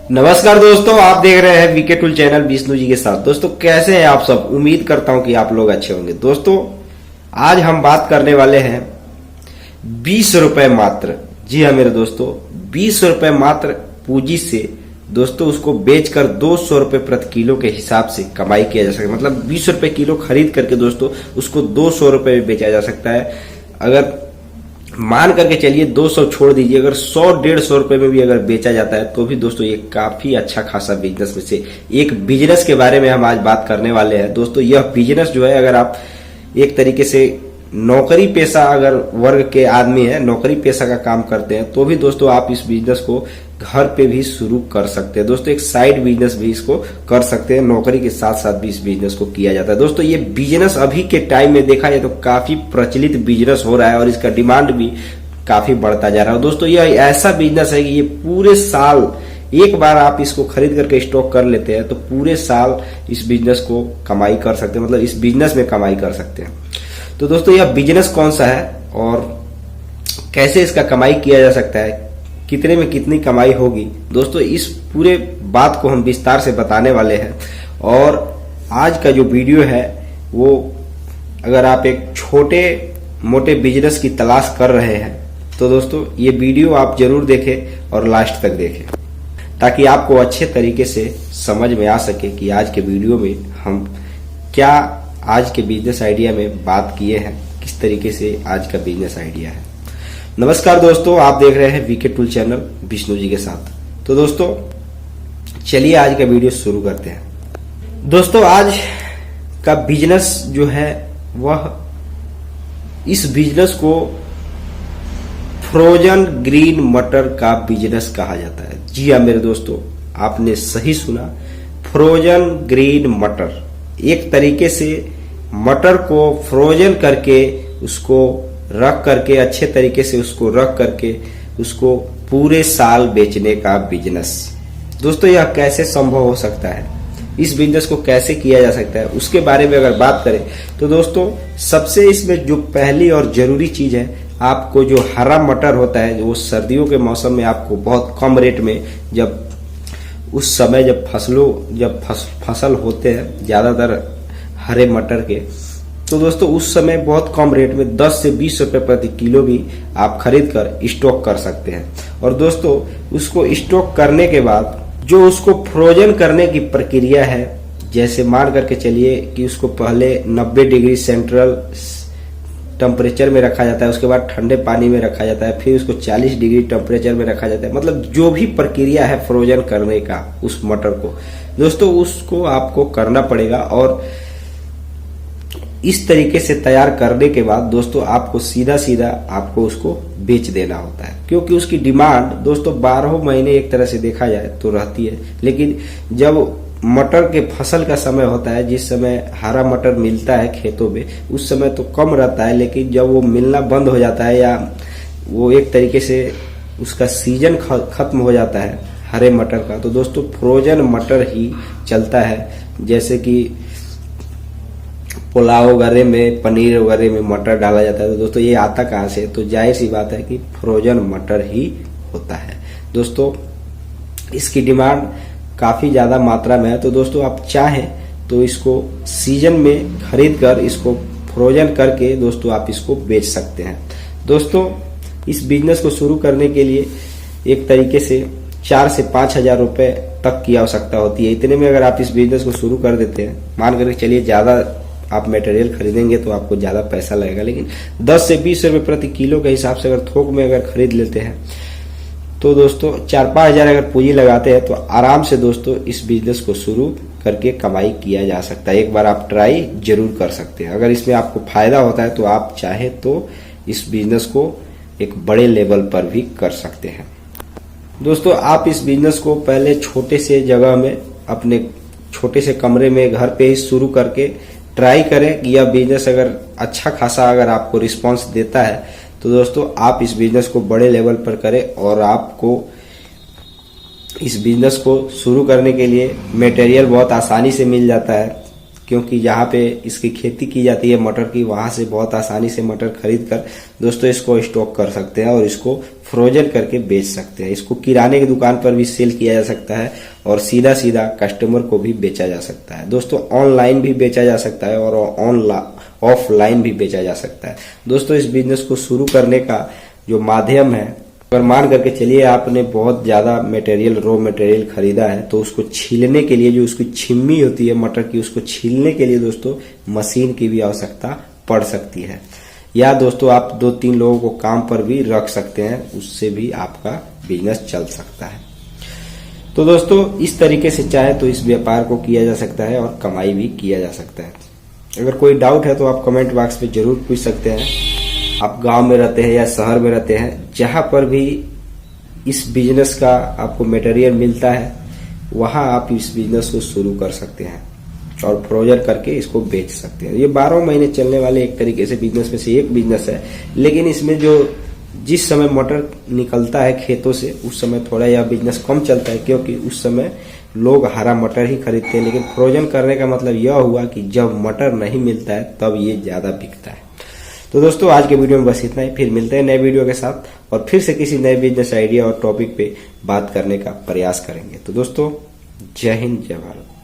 नमस्कार दोस्तों, आप देख रहे हैं VK tool channel Vishnu ji के साथ। दोस्तों कैसे हैं आप सब? उम्मीद करता हूं कि आप लोग अच्छे होंगे। दोस्तों आज हम बात करने वाले हैं 20 रुपए मात्र। जी हाँ मेरे दोस्तों, 20 रुपए मात्र पूंजी से दोस्तों उसको बेचकर 200 रुपए प्रति किलो के हिसाब से कमाई किया जा सकता है। मतलब 20 रुपए किलो खरीद करके दोस्तों उसको 200 रुपए में बेचा जा सकता है। अगर मान करके चलिए 200 छोड़ दीजिए, अगर 100-150 रुपए में भी अगर बेचा जाता है तो भी दोस्तों ये काफी अच्छा खासा बिजनेस में से एक बिजनेस के बारे में हम आज बात करने वाले हैं। दोस्तों यह बिजनेस जो है, अगर आप एक तरीके से नौकरी पेशा अगर वर्ग के आदमी है, नौकरी पेशा का काम करते हैं, तो भी दोस्तों आप इस बिजनेस को घर पे भी शुरू कर सकते हैं। दोस्तों एक साइड बिजनेस भी इसको कर सकते हैं, नौकरी के साथ साथ भी इस बिजनेस को किया जाता है। दोस्तों ये बिजनेस अभी के टाइम में देखा जाए तो काफी प्रचलित बिजनेस हो रहा है और इसका डिमांड भी काफी बढ़ता जा रहा है। दोस्तों यह ऐसा बिजनेस है कि ये पूरे साल एक बार आप इसको खरीद करके स्टॉक कर लेते हैं तो पूरे साल इस बिजनेस को कमाई कर सकते हैं, मतलब इस बिजनेस में कमाई कर सकते हैं। तो दोस्तों यह बिजनेस कौन सा है और कैसे इसका कमाई किया जा सकता है, कितने में कितनी कमाई होगी, दोस्तों इस पूरे बात को हम विस्तार से बताने वाले हैं। और आज का जो वीडियो है वो अगर आप एक छोटे मोटे बिजनेस की तलाश कर रहे हैं तो दोस्तों ये वीडियो आप जरूर देखें और लास्ट तक देखें, ताकि आपको अच्छे तरीके से समझ में आ सके कि आज के वीडियो में हम क्या आज के बिजनेस आइडिया में बात किए हैं, किस तरीके से आज का बिजनेस आइडिया है। नमस्कार दोस्तों, आप देख रहे हैं VK tool channel Vishnu ji के साथ। तो दोस्तों चलिए आज का वीडियो शुरू करते हैं। दोस्तों आज का बिजनेस जो है वह, इस बिजनेस को फ्रोजन ग्रीन मटर का बिजनेस कहा जाता है। जी हाँ मेरे दोस्तों, आपने सही सुना, फ्रोजन ग्रीन मटर। एक तरीके से मटर को फ्रोजन करके उसको रख करके, अच्छे तरीके से उसको रख करके उसको पूरे साल बेचने का बिजनेस। दोस्तों यह कैसे संभव हो सकता है, इस बिजनेस को कैसे किया जा सकता है, उसके बारे में अगर बात करें तो दोस्तों सबसे इसमें जो पहली और जरूरी चीज है, आपको जो हरा मटर होता है वो सर्दियों के मौसम में आपको बहुत कम रेट में, जब उस समय जब फसल होते हैं ज्यादातर हरे मटर के, तो दोस्तों उस समय बहुत कम रेट में 10 से 20 रुपए प्रति किलो भी आप खरीद कर स्टॉक कर सकते हैं। और दोस्तों उसको स्टॉक करने के बाद जो उसको फ्रोजन करने की प्रक्रिया है, जैसे मान करके चलिए कि उसको पहले 90 डिग्री सेंट्रल टेम्परेचर में रखा जाता है, उसके बाद ठंडे पानी में रखा जाता है, फिर उसको 40 डिग्री टेम्परेचर में रखा जाता है। मतलब जो भी प्रक्रिया है फ्रोजन करने का उस मटर को, दोस्तों उसको आपको करना पड़ेगा। और इस तरीके से तैयार करने के बाद दोस्तों आपको सीधा सीधा आपको उसको बेच देना होता है, क्योंकि उसकी डिमांड दोस्तों 12 महीने एक तरह से देखा जाए तो रहती है। लेकिन जब मटर के फसल का समय होता है, जिस समय हरा मटर मिलता है खेतों में, उस समय तो कम रहता है, लेकिन जब वो मिलना बंद हो जाता है या वो एक तरीके से उसका सीजन खत्म हो जाता है हरे मटर का, तो दोस्तों फ्रोजन मटर ही चलता है। जैसे कि पुलाव वगैरह में, पनीर वगैरह में मटर डाला जाता है, तो दोस्तों ये आता कहाँ से? तो जाहिर सी बात है कि फ्रोजन मटर ही होता है। दोस्तों इसकी डिमांड काफी ज्यादा मात्रा में है, तो दोस्तों आप चाहें तो इसको सीजन में खरीद कर इसको फ्रोजन करके दोस्तों आप इसको बेच सकते हैं। दोस्तों इस बिजनेस को शुरू करने के लिए एक तरीके से 4 से 5 हजार रुपए तक की आवश्यकता होती है। इतने में अगर आप इस बिजनेस को शुरू कर देते हैं, मान करके चलिए ज्यादा आप मटेरियल खरीदेंगे तो आपको ज्यादा पैसा लगेगा, लेकिन 10 से 20 रुपए प्रति किलो के हिसाब से अगर थोक में अगर खरीद लेते हैं तो दोस्तों 4-5 हजार अगर पूंजी लगाते हैं तो आराम से दोस्तों इस बिजनेस को शुरू करके कमाई किया जा सकता है। एक बार आप ट्राई जरूर कर सकते हैं। अगर इसमें आपको फायदा होता है तो आप चाहे तो इस बिजनेस को एक बड़े लेवल पर भी कर सकते हैं। दोस्तों आप इस बिजनेस को पहले छोटे से जगह में, अपने छोटे से कमरे में घर पे ही शुरू करके ट्राई करें कि यह बिजनेस अगर अच्छा खासा अगर आपको रिस्पांस देता है तो दोस्तों आप इस बिजनेस को बड़े लेवल पर करें। और आपको इस बिजनेस को शुरू करने के लिए मटेरियल बहुत आसानी से मिल जाता है, क्योंकि जहाँ पे इसकी खेती की जाती है मटर की, वहां से बहुत आसानी से मटर खरीद कर दोस्तों इसको स्टॉक कर सकते हैं और इसको फ्रोजन करके बेच सकते हैं। इसको किराने की दुकान पर भी सेल किया जा सकता है और सीधा सीधा कस्टमर को भी बेचा जा सकता है। दोस्तों ऑनलाइन भी बेचा जा सकता है और ऑफलाइन भी बेचा जा सकता है। दोस्तों इस बिजनेस को शुरू करने का जो माध्यम है, अगर मान करके चलिए आपने बहुत ज्यादा रॉ मटेरियल खरीदा है, तो उसको छीलने के लिए जो उसकी छिम्मी होती है मटर की, उसको छीलने के लिए दोस्तों मशीन की भी आवश्यकता पड़ सकती है। या दोस्तों आप 2-3 लोगों को काम पर भी रख सकते हैं, उससे भी आपका बिजनेस चल सकता है। तो दोस्तों इस तरीके से चाहे तो इस व्यापार को किया जा सकता है और कमाई भी किया जा सकता है। अगर कोई डाउट है तो आप कमेंट बॉक्स में जरूर पूछ सकते हैं। आप गांव में रहते हैं या शहर में रहते हैं, जहां पर भी इस बिजनेस का आपको मटेरियल मिलता है, वहां आप इस बिजनेस को शुरू कर सकते हैं और फ्रोजन करके इसको बेच सकते हैं। ये 12 महीने चलने वाले एक तरीके से बिजनेस में से एक बिजनेस है। लेकिन इसमें जिस समय मटर निकलता है खेतों से, उस समय थोड़ा यह बिजनेस कम चलता है, क्योंकि उस समय लोग हरा मटर ही खरीदते हैं। लेकिन फ्रोजन करने का मतलब यह हुआ कि जब मटर नहीं मिलता है तब ये ज्यादा बिकता है। तो दोस्तों आज के वीडियो में बस इतना ही। फिर मिलते हैं नए वीडियो के साथ और फिर से किसी नए बिजनेस आइडिया और टॉपिक पे बात करने का प्रयास करेंगे। तो दोस्तों जय हिंद, जय भारत।